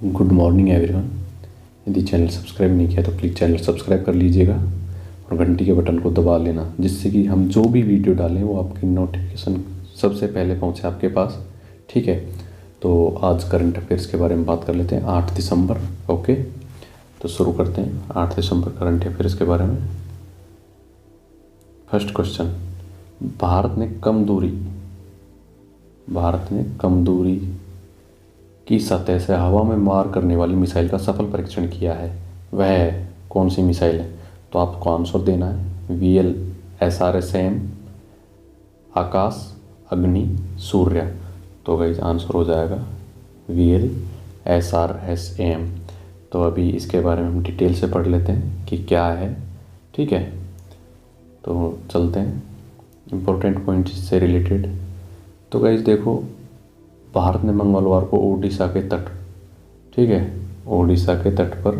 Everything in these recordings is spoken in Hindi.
Good morning everyone. यदि चैनल सब्सक्राइब नहीं किया तो प्लीज़ चैनल सब्सक्राइब कर लीजिएगा और घंटी के बटन को दबा लेना, जिससे कि हम जो भी वीडियो डालें वो आपकी नोटिफिकेशन सबसे पहले पहुंचे आपके पास। ठीक है, तो आज करंट अफेयर्स के बारे में बात कर लेते हैं। 8 दिसंबर। ओके, तो शुरू करते हैं 8 दिसंबर करंट अफेयर्स के बारे में। फर्स्ट क्वेश्चन, भारत ने कम दूरी की सतह से हवा में मार करने वाली मिसाइल का सफल परीक्षण किया है। वह कौन सी मिसाइल है? तो आपको आंसर देना है VLSRSAM, आकाश, अग्नि, सूर्य। तो गाइस आंसर हो जाएगा VLSRSAM। तो अभी इसके बारे में हम डिटेल से पढ़ लेते हैं कि क्या है। ठीक है, तो चलते हैं इम्पोर्टेंट पॉइंट से रिलेटेड। तो गाइस देखो, भारत ने मंगलवार को ओडिशा के तट, ठीक है, ओडिशा के तट पर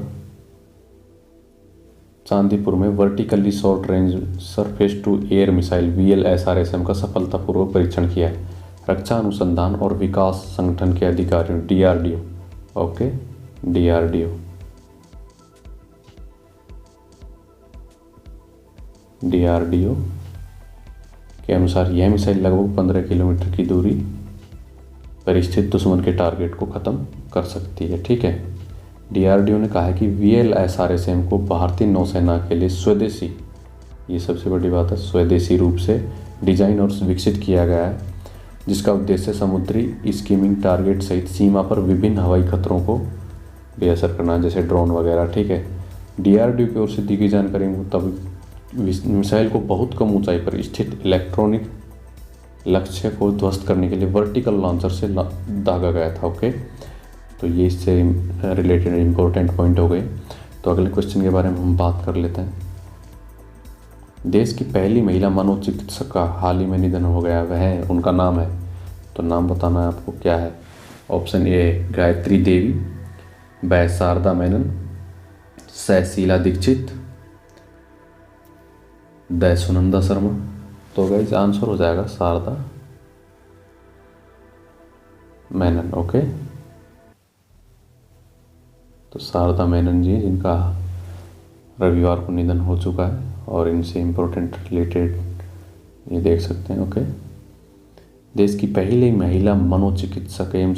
चांदीपुर में vertically short range surface to air missile VLSRSAM का सफलतापूर्वक परीक्षण किया है। रक्षा अनुसंधान और विकास संगठन के अधिकारियों DRDO, ओके, DRDO के अनुसार यह मिसाइल लगभग 15 किलोमीटर की दूरी पर स्थित दुश्मन के टारगेट को ख़त्म कर सकती है। ठीक है, DRDO ने कहा है कि VLSRSAM को भारतीय नौसेना के लिए स्वदेशी, ये सबसे बड़ी बात है, स्वदेशी रूप से डिजाइन और विकसित किया गया है, जिसका उद्देश्य समुद्री स्कीमिंग टारगेट सहित सीमा पर विभिन्न हवाई खतरों को बेअसर करना, जैसे ड्रोन वगैरह। ठीक है, DRDO की ओर से दी गई जानकारी के मुताबिक मिसाइल को बहुत कम ऊंचाई पर स्थित इलेक्ट्रॉनिक लक्ष्य को ध्वस्त करने के लिए वर्टिकल लॉन्चर से दागा गया था। ओके, तो ये इससे रिलेटेड इम्पोर्टेंट पॉइंट हो गए। तो अगले क्वेश्चन के बारे में हम बात कर लेते हैं। देश की पहली महिला मनोचिकित्सक का हाल ही में निधन हो गया, वह उनका नाम है, तो नाम बताना है आपको क्या है। ऑप्शन ए गायत्री देवी, ब शारदा मेनन, स शीला दीक्षित, द सुनंदा शर्मा। तो गाइस आंसर हो जाएगा शारदा मेनन। ओके, तो शारदा मेनन जी, जिनका रविवार को निधन हो चुका है, और इनसे इम्पोर्टेंट रिलेटेड ये देख सकते हैं। ओके, देश की पहली महिला मनोचिकित्सक एवं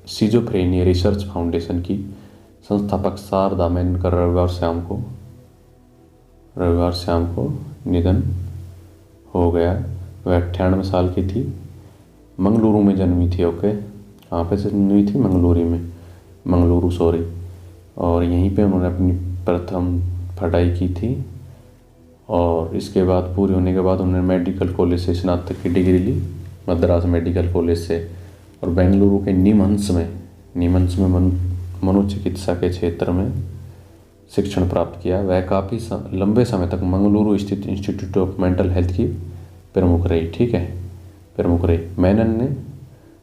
सिजोफ्रेनिया रिसर्च फाउंडेशन की संस्थापक शारदा मेनन का रविवार शाम को निधन हो गया। वह 98 साल की थी। मंगलुरु में जन्मी थी। ओके, कहाँ पे जन्मी थी? मंगलुरु सॉरी। और यहीं पे उन्होंने अपनी प्रथम पढ़ाई की थी, और इसके बाद पूरी होने के बाद उन्होंने मेडिकल कॉलेज से स्नातक की डिग्री ली, मद्रास मेडिकल कॉलेज से, और बेंगलुरु के निमहंस में मनोचिकित्सा के क्षेत्र में शिक्षण प्राप्त किया। वह काफ़ी लंबे समय तक मंगलुरु स्थित इंस्टीट्यूट ऑफ मेंटल हेल्थ की प्रमुख रही। ठीक है, प्रमुख रही। मेनन ने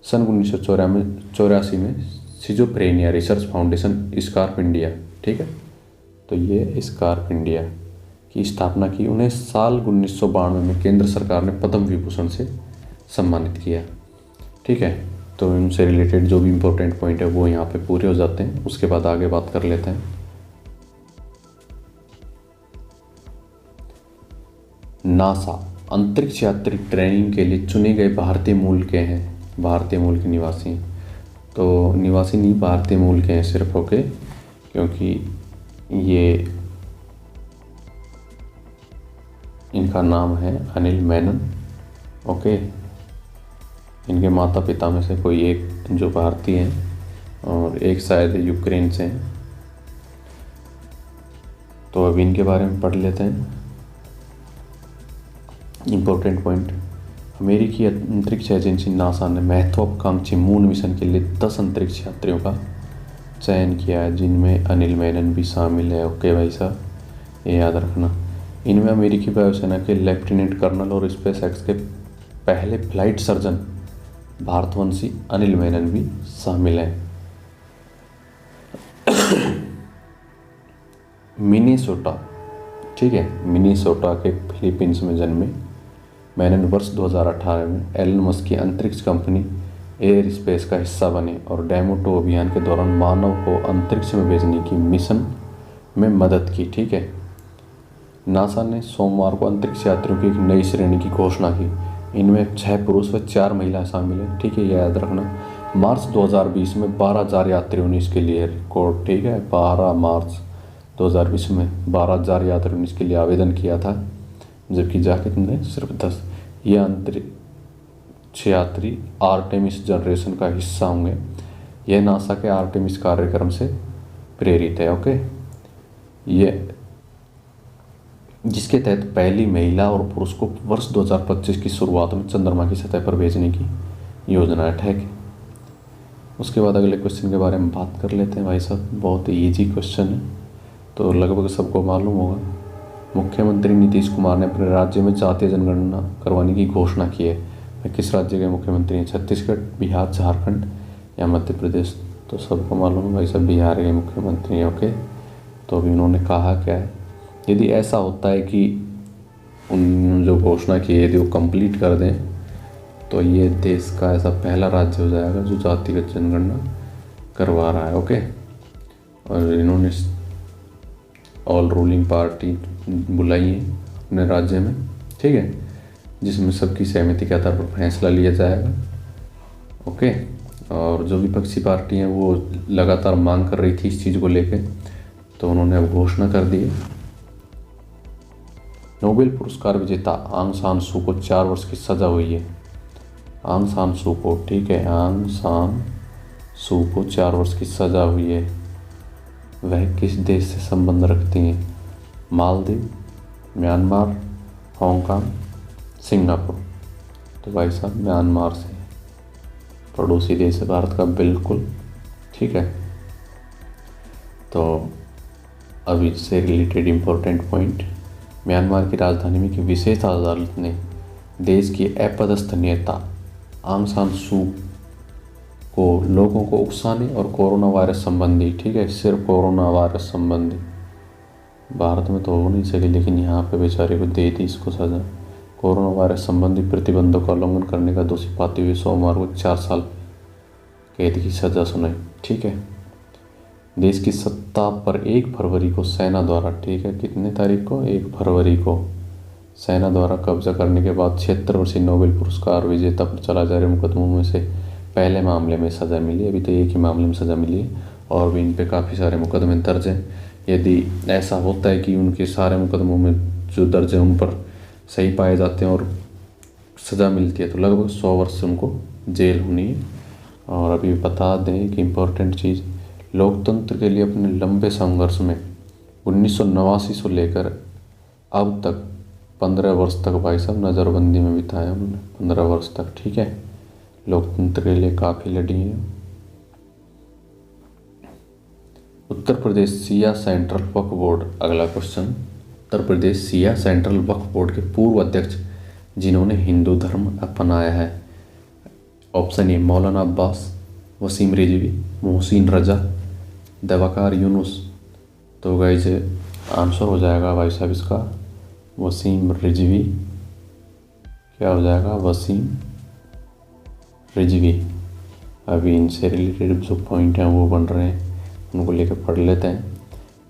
सन 1984 में schizophrenia research foundation SCARF India, ठीक है, तो ये स्कार्प इंडिया की स्थापना की। उन्हें साल 1992 में केंद्र सरकार ने पद्म विभूषण से सम्मानित किया। ठीक है, तो इनसे रिलेटेड जो भी इम्पोर्टेंट पॉइंट है वो यहाँ पे पूरे हो जाते हैं। उसके बाद आगे बात कर लेते हैं। नासा अंतरिक्ष यात्री ट्रेनिंग के लिए चुने गए भारतीय मूल के निवासी हैं। तो निवासी नहीं, भारतीय मूल के हैं सिर्फ। ओके, क्योंकि ये इनका नाम है अनिल मेनन। ओके, इनके माता पिता में से कोई एक जो भारतीय हैं और एक शायद यूक्रेन से हैं। तो अभी इनके बारे में पढ़ लेते हैं। इम्पोर्टेंट पॉइंट, अमेरिकी अंतरिक्ष एजेंसी नासा ने महत्वाकांक्षी मून मिशन के लिए 10 अंतरिक्ष यात्रियों का चयन किया है, जिनमें अनिल मेनन भी शामिल है। ओके भाई साहब, ये याद रखना। इनमें अमेरिकी वायुसेना के लेफ्टिनेंट कर्नल और स्पेस एक्स के पहले फ्लाइट सर्जन भारतवंशी अनिल मेनन भी शामिल हैं। मिनेसोटा, ठीक है, मिनेसोटा के फिलीपींस में जन्मे मैंने वर्ष 2018 में एलन मस्क की अंतरिक्ष कंपनी एयर स्पेस का हिस्सा बने और डेमो 2 अभियान के दौरान मानव को अंतरिक्ष में भेजने की मिशन में मदद की। ठीक है, नासा ने सोमवार को अंतरिक्ष यात्रियों की एक नई श्रेणी की घोषणा की। इनमें 6 पुरुष व 4 महिला शामिल हैं। ठीक है, यह याद रखना। मार्च 2020 में 12,000 यात्रियों ने इसके लिए रिकॉर्ड, ठीक है, 12 मार्च 2020 में 12,000 यात्रियों ने इसके लिए आवेदन किया था, जबकि जाके तुमने सिर्फ 10। ये अंतरिक्ष यात्री आर्टेमिस जनरेशन का हिस्सा होंगे। यह नासा के आर्टेमिस कार्यक्रम से प्रेरित है। ओके, ये जिसके तहत पहली महिला और पुरुष को वर्ष 2025 की शुरुआत में चंद्रमा की सतह पर भेजने की योजना है। ठीक है, उसके बाद अगले क्वेश्चन के बारे में बात कर लेते हैं भाई साहब। बहुत इजी क्वेश्चन है, तो लगभग सबको मालूम होगा। मुख्यमंत्री नीतीश कुमार ने अपने राज्य में जातीय जनगणना करवाने की घोषणा की है। वे किस राज्य के मुख्यमंत्री हैं? छत्तीसगढ़, बिहार, झारखंड या मध्य प्रदेश? तो सबको मालूम है भाई साहब, बिहार के मुख्यमंत्री हैं। ओके, तो अभी उन्होंने कहा क्या है, यदि ऐसा होता है कि उन जो घोषणा की है यदि वो कंप्लीट कर दें तो ये देश का ऐसा पहला राज्य हो जाएगा जो जातिगत जनगणना करवा रहा है। ओके, और इन्होंने ऑल रूलिंग पार्टी बुलाई है अपने राज्य में। ठीक है, जिसमें सबकी सहमति के आधार पर फैसला लिया जाएगा। ओके, और जो विपक्षी पार्टी हैं वो लगातार मांग कर रही थी इस चीज़ को लेके, तो उन्होंने अब घोषणा कर दी। नोबेल पुरस्कार विजेता आंग सान सू को 4 वर्ष की सजा हुई है। आंग सान सू को, ठीक है, आंग सान सू को 4 वर्ष की सजा हुई है। वह किस देश से संबंध रखती हैं? Maldives, Myanmar, Hong Kong, Singapore? तो भाई साहब म्यांमार से, पड़ोसी देश है भारत का, बिल्कुल। ठीक है, तो अब इससे रिलेटेड इम्पोर्टेंट पॉइंट, म्यांमार की राजधानी में की विशेष अदालत ने देश की अपदस्थ नेता आंग सान सू को लोगों को उकसाने और कोरोना वायरस संबंधी, ठीक है, सिर्फ कोरोना वायरस संबंधी, भारत में तो हो नहीं सके लेकिन यहाँ पे बेचारे को दे दी इसको सज़ा। कोरोना वायरस संबंधी प्रतिबंधों का उल्लंघन करने का दोषी पाते हुए सोमवार को 4 साल कैद की सज़ा सुनाई। ठीक है, देश की सत्ता पर 1 फरवरी को सेना द्वारा, ठीक है, कितने तारीख को? 1 फरवरी को सेना द्वारा कब्जा करने के बाद 76 वर्षीय नोबेल पुरस्कार विजेता पर चला जा रहे मुकदमों में से पहले मामले में सज़ा मिली। अभी तो एक ही मामले में सज़ा मिली है और भी इन पे काफ़ी सारे मुकदमे दर्ज हैं। यदि ऐसा होता है कि उनके सारे मुकदमों में जो दर्ज है उन पर सही पाए जाते हैं और सज़ा मिलती है तो लगभग 100 वर्ष उनको जेल होनी है। और अभी बता दें कि इम्पोर्टेंट चीज़, लोकतंत्र के लिए अपने लंबे संघर्ष में 1989 से लेकर अब तक 15 वर्ष तक भाई साहब नज़रबंदी में बिताया उन्होंने, 15 वर्ष तक। ठीक है, लोकतंत्र के लिए काफ़ी लड़ी है। उत्तर प्रदेश सिया सेंट्रल वक्फ बोर्ड, अगला क्वेश्चन, उत्तर प्रदेश सिया सेंट्रल वक्फ बोर्ड के पूर्व अध्यक्ष जिन्होंने हिंदू धर्म अपनाया है? ऑप्शन ए मौलाना अब्बास, वसीम रिजवी, मोहसिन रजा, दवाकार यूनुस? तो गाइस आंसर हो जाएगा भाई साहब इसका वसीम रिजवी। क्या हो जाएगा? वसीम रिजवी। अभी इनसे रिलेटेड जो पॉइंट हैं वो बन रहे हैं, उनको लेकर पढ़ लेते हैं।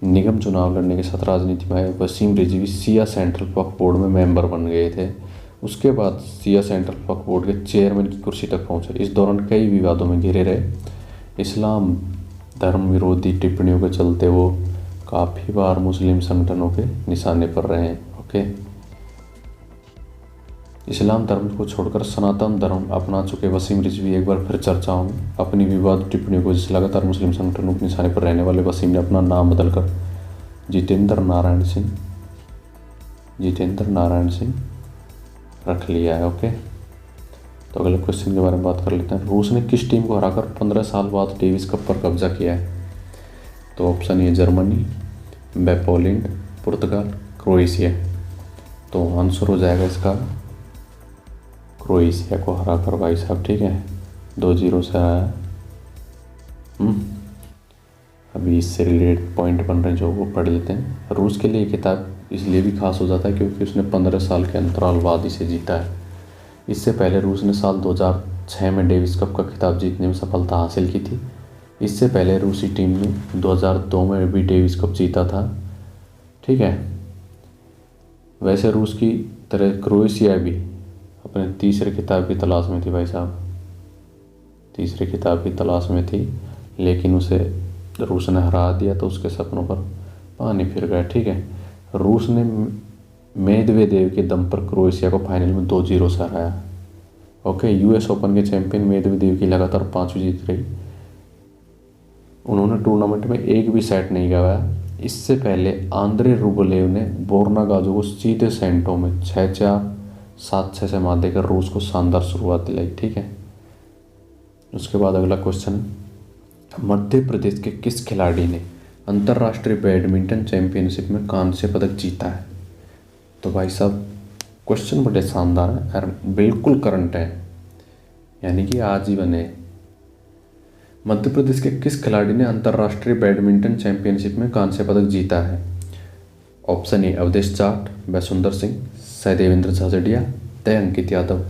निगम चुनाव लड़ने के साथ राजनीति में आए वसीम रिजवी सिया सेंट्रल वक्फ बोर्ड में मेंबर बन गए थे। उसके बाद सिया सेंट्रल वक्फ बोर्ड के चेयरमैन की कुर्सी तक पहुंचे। इस दौरान कई विवादों में घिरे रहे। इस्लाम धर्म विरोधी टिप्पणियों के चलते वो काफ़ी बार मुस्लिम संगठनों के निशाने पर रहे हैं। ओके, इस्लाम धर्म को छोड़कर सनातन धर्म अपना चुके वसीम रिजवी एक बार फिर चर्चाओं में अपनी विवाद टिप्पणियों को जिस लगातार मुस्लिम संगठनों के निशाने पर रहने वाले वसीम ने अपना नाम बदलकर जितेंद्र नारायण सिंह रख लिया है। ओके, तो अगले क्वेश्चन के बारे में बात कर लेते हैं। रूस ने किस टीम को हराकर 15 साल बाद डेविस कप पर कब्जा किया है? तो option A Germany, B Poland, Portugal, Croatia? तो आंसर हो जाएगा इसका क्रोएशिया को हराकर भाई साहब। ठीक है, 2-0 से आया। अभी इससे रिलेटेड पॉइंट बन रहे हैं जो वो पढ़ लेते हैं। रूस के लिए खिताब इसलिए भी खास हो जाता है क्योंकि उसने 15 साल के अंतराल बाद इसे जीता है। इससे पहले रूस ने साल 2006 में डेविस कप का खिताब जीतने में सफलता हासिल की थी। इससे पहले रूसी टीम ने 2002 में भी डेविस कप जीता था। ठीक है, वैसे रूस की तरह क्रोएशिया भी अपने तीसरे खिताब की तलाश में थी भाई साहब, तीसरे खिताब की तलाश में थी, लेकिन उसे रूस ने हरा दिया तो उसके सपनों पर पानी फिर गया। ठीक है, रूस ने मेदवेदेव के दम पर क्रोएशिया को फाइनल में 2-0 से हराया। ओके, यूएस ओपन के चैंपियन मेदवेदेव की लगातार 5वीं जीत रही। उन्होंने टूर्नामेंट में एक भी सेट नहीं गवाया। इससे पहले आंद्रे रुबलेव ने बोर्ना गाजो को सीधे सेंटों में 6-4, 7-6 से मात देकर रूस को शानदार शुरुआत दिलाई। ठीक है, उसके बाद अगला क्वेश्चन, मध्य प्रदेश के किस खिलाड़ी ने अंतर्राष्ट्रीय बैडमिंटन चैंपियनशिप में कांस्य पदक जीता है? तो भाई साहब क्वेश्चन बड़े शानदार है और बिल्कुल करंट है, यानी कि आज ही बने। मध्य प्रदेश के किस खिलाड़ी ने अंतर्राष्ट्रीय बैडमिंटन चैंपियनशिप में कांस्य पदक जीता है? ऑप्शन ए अवधेश जाट, वैसुंदर सिंह, सहदेवेंद्र झाझड़िया, तय अंकित यादव।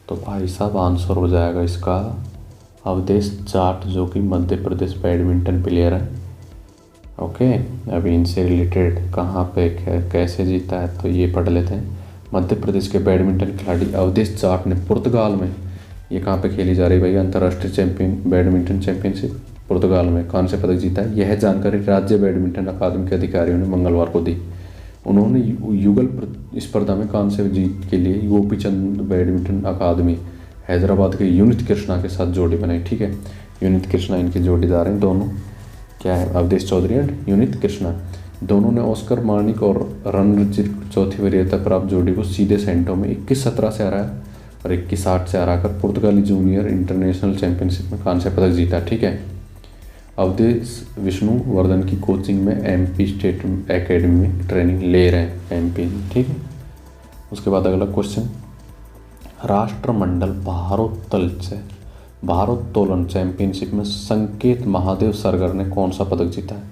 तो भाई साहब आंसर हो जाएगा इसका अवधेश जाट, जो कि मध्य प्रदेश बैडमिंटन प्लेयर है। ओके, अभी इनसे रिलेटेड कहाँ पे कैसे जीता है तो ये पढ़ लेते हैं। मध्य प्रदेश के बैडमिंटन खिलाड़ी अवधेश जाट ने पुर्तगाल में, ये कहाँ पे खेली जा रही है भाई, अंतर्राष्ट्रीय बैडमिंटन चैंपियनशिप पुर्तगाल में कांस्य पदक जीता है। यह जानकारी राज्य बैडमिंटन अकादमी के अधिकारियों ने मंगलवार को दी। उन्होंने युगल स्पर्धा में कांस्य जीत के लिए गोपीचंद बैडमिंटन अकादमी हैदराबाद के यूनित कृष्णा के साथ जोड़ी बनाई। ठीक है, यूनित कृष्णा इनके जोड़ीदार हैं दोनों, क्या है, अवधेश चौधरी एंड यूनित कृष्णा। दोनों ने ऑस्कर मार्निक और रणजीत चौथी वरीयता प्राप्त जोड़ी को सीधे सेंटों में 21-17 से हराया और 21-8 से हराकर पुर्तगाली जूनियर इंटरनेशनल चैंपियनशिप में कांस्य पदक जीता। ठीक है, अवधेश विष्णु वर्धन की कोचिंग में एमपी स्टेट एकेडमी में ट्रेनिंग ले रहे हैं, एमपी। ठीक है, उसके बाद अगला क्वेश्चन, राष्ट्रमंडल भारोत्तोलन चैंपियनशिप में संकेत महादेव सरगर ने कौन सा पदक जीता है?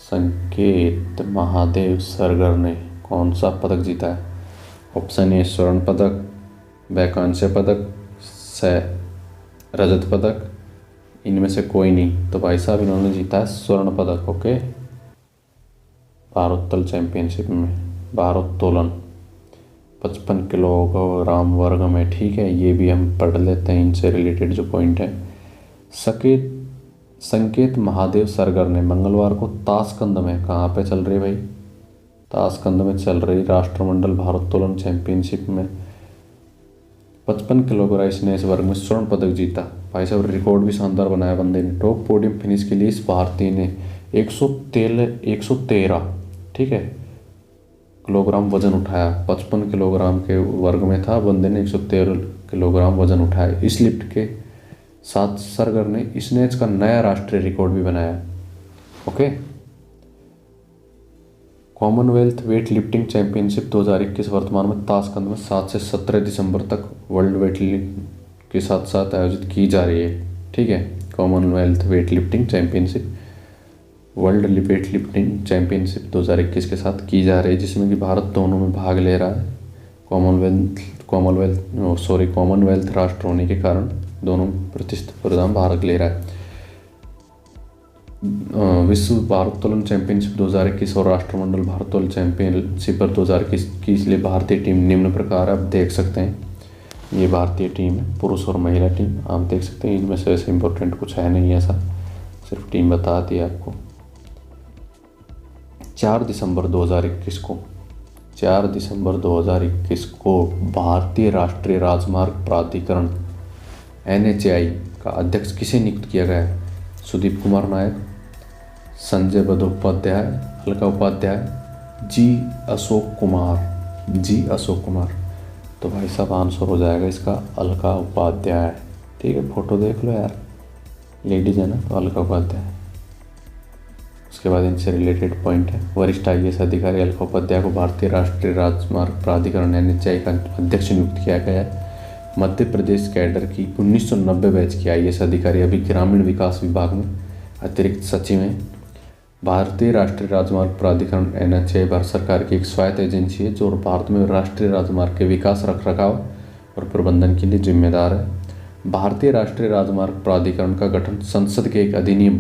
संकेत महादेव सरगर ने कौन सा पदक जीता है? ऑप्शन ए स्वर्ण पदक, ब कांस्य पदक, स रजत पदक, इनमें से कोई नहीं। तो भाई साहब इन्होंने जीता है स्वर्ण पदक। ओके, भारोत्तोलन चैंपियनशिप में, भारोत्तोलन 55 किलोग्राम वर्ग में। ठीक है, ये भी हम पढ़ लेते हैं, इनसे रिलेटेड जो पॉइंट है। संकेत महादेव सरगर ने मंगलवार को ताशकंद में, कहाँ पे चल रही भाई, ताशकंद में चल रही राष्ट्रमंडल भारोत्तोलन चैंपियनशिप में 55 किलोग्राम स्नेच वर्ग में स्वर्ण पदक जीता। भाई साहब रिकॉर्ड भी शानदार बनाया बंदे ने। टॉप पोडियम फिनिश के लिए इस भारतीय ने 113 ठीक है किलोग्राम वजन उठाया। 55 किलोग्राम के वर्ग में था, बंदे ने 113 किलोग्राम वजन उठाया। इस लिफ्ट के साथ सरगर ने स्नेच का नया राष्ट्रीय रिकॉर्ड भी बनाया। Okay, Commonwealth weight lifting championship 2021 वर्तमान में ताशकंद में 7 से 17 दिसंबर तक वर्ल्ड वेट के साथ साथ आयोजित की जा रही है। ठीक है, Commonwealth weight lifting championship, world weight lifting championship 2021 के साथ की जा रही है, जिसमें कि भारत दोनों में भाग ले रहा है। कॉमनवेल्थ राष्ट्र होने के कारण दोनों प्रतिस्पर्धा में भाग ले रहा है। विश्व भारोत्तोलन चैंपियनशिप 2021 और राष्ट्रमंडल भारोत्तोलन चैंपियनशिप पर 2021 की इसलिए भारतीय टीम निम्न प्रकार आप देख सकते हैं। ये भारतीय टीम है, पुरुष और महिला टीम आप देख सकते हैं। इनमें से ऐसे इम्पोर्टेंट कुछ है नहीं, ऐसा सिर्फ टीम बता दी आपको। 4 दिसंबर 2021 को भारतीय राष्ट्रीय राजमार्ग प्राधिकरण NHAI का अध्यक्ष किसे नियुक्त किया गया है? सुदीप कुमार नायक, संजय बंदोपाध्याय, अलका उपाध्याय, जी अशोक कुमार। तो भाई साहब आंसर हो जाएगा इसका अलका उपाध्याय। ठीक है, फोटो देख लो यार, लेडीज है ना, तो अलका उपाध्याय। उसके बाद इनसे रिलेटेड पॉइंट है, वरिष्ठ IAS अधिकारी अलका उपाध्याय को भारतीय राष्ट्रीय राजमार्ग प्राधिकरण NHAI का अध्यक्ष नियुक्त किया गया है। मध्य प्रदेश कैडर की 1990 बैच की IAS अधिकारी अभी ग्रामीण विकास विभाग में अतिरिक्त सचिव हैं। भारतीय राष्ट्रीय राजमार्ग प्राधिकरण NHAI भारत सरकार की एक स्वायत्त एजेंसी है जो भारत में राष्ट्रीय राजमार्ग के विकास, रखरखाव और प्रबंधन के लिए जिम्मेदार है। भारतीय राष्ट्रीय राजमार्ग प्राधिकरण का गठन संसद के एक अधिनियम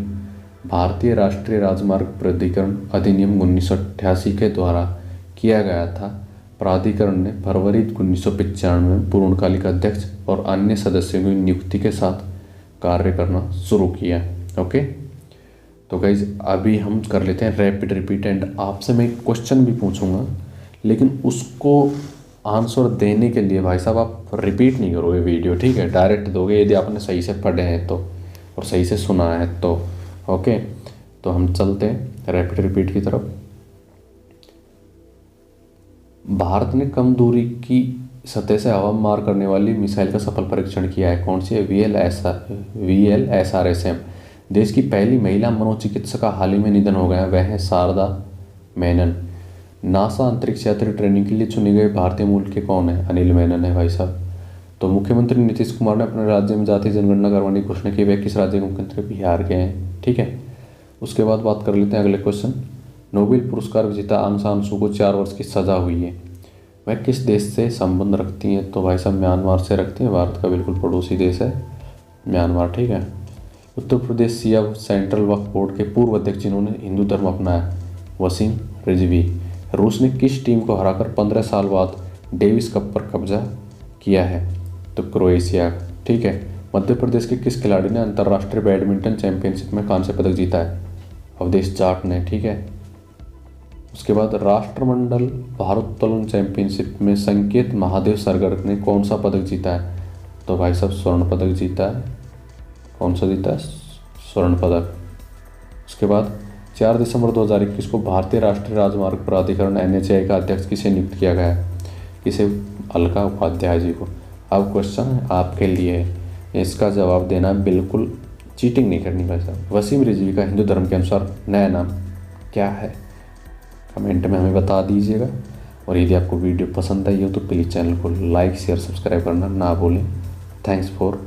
भारतीय राष्ट्रीय राजमार्ग प्राधिकरण अधिनियम 1988 के द्वारा किया गया था। प्राधिकरण ने फरवरी 1995 में पूर्णकालिक अध्यक्ष और अन्य सदस्यों की नियुक्ति के साथ कार्य करना शुरू किया। ओके, तो गाइज अभी हम कर लेते हैं रैपिड रिपीट एंड आपसे मैं क्वेश्चन भी पूछूंगा, लेकिन उसको आंसर देने के लिए भाई साहब आप रिपीट नहीं करोगे वीडियो, ठीक है, डायरेक्ट दोगे यदि आपने सही से पढ़े हैं तो और सही से सुना है तो। ओके, तो हम चलते हैं रैपिड रिपीट की तरफ। भारत ने कम दूरी की सतह से हवा में मार करने वाली मिसाइल का सफल परीक्षण किया है। कौन सी है? VLSRSM। देश की पहली महिला मनोचिकित्सक हाल ही में निधन हो गया, वह है शारदा मेनन। नासा अंतरिक्ष यात्री ट्रेनिंग के लिए चुने गए भारतीय मूल के कौन है? अनिल मेनन है भाई साहब। तो मुख्यमंत्री नीतीश कुमार ने अपने राज्य में जातीय जनगणना करवाने की घोषणा की, वह किस राज्य के मुख्यमंत्री? बिहार के हैं, ठीक है। उसके बाद बात कर लेते हैं अगले क्वेश्चन। नोबेल पुरस्कार विजेता आंग सान सू को 4 वर्ष की सजा हुई है, वह किस देश से संबंध रखती हैं? तो भाई साहब म्यांमार से रखती हैं, भारत का बिल्कुल पड़ोसी देश है म्यांमार, ठीक है। उत्तर प्रदेश सिया सेंट्रल वक्फ बोर्ड के पूर्व अध्यक्ष जिन्होंने हिंदू धर्म अपनाया, वसीम रिजवी। रूस ने किस टीम को हराकर 15 साल बाद डेविस कप पर कब्जा किया है? तो क्रोएशिया, ठीक है। मध्य प्रदेश के किस खिलाड़ी ने अंतर्राष्ट्रीय बैडमिंटन चैंपियनशिप में कांस्य पदक जीता है? अवधेश जाट ने, ठीक है। उसके बाद राष्ट्रमंडल भारोत्तोलन चैंपियनशिप में संकेत महादेव सरगर ने कौन सा पदक जीता है? तो भाई साहब स्वर्ण पदक जीता है। कौन सा जीता है? स्वर्ण पदक। उसके बाद 4 दिसंबर 2021 को भारतीय राष्ट्रीय राजमार्ग प्राधिकरण NHAI का अध्यक्ष किसे नियुक्त किया गया है? किसे? अलका उपाध्याय जी को। अब क्वेश्चन आपके लिए है, इसका जवाब देना बिल्कुल चीटिंग नहीं करनी भाई साहब। वसीम रिजवी का हिंदू धर्म के अनुसार नया नाम क्या है? कमेंट में हमें बता दीजिएगा। और यदि आपको वीडियो पसंद आई हो तो प्लीज़ चैनल को लाइक शेयर सब्सक्राइब करना ना भूलें। Thanks for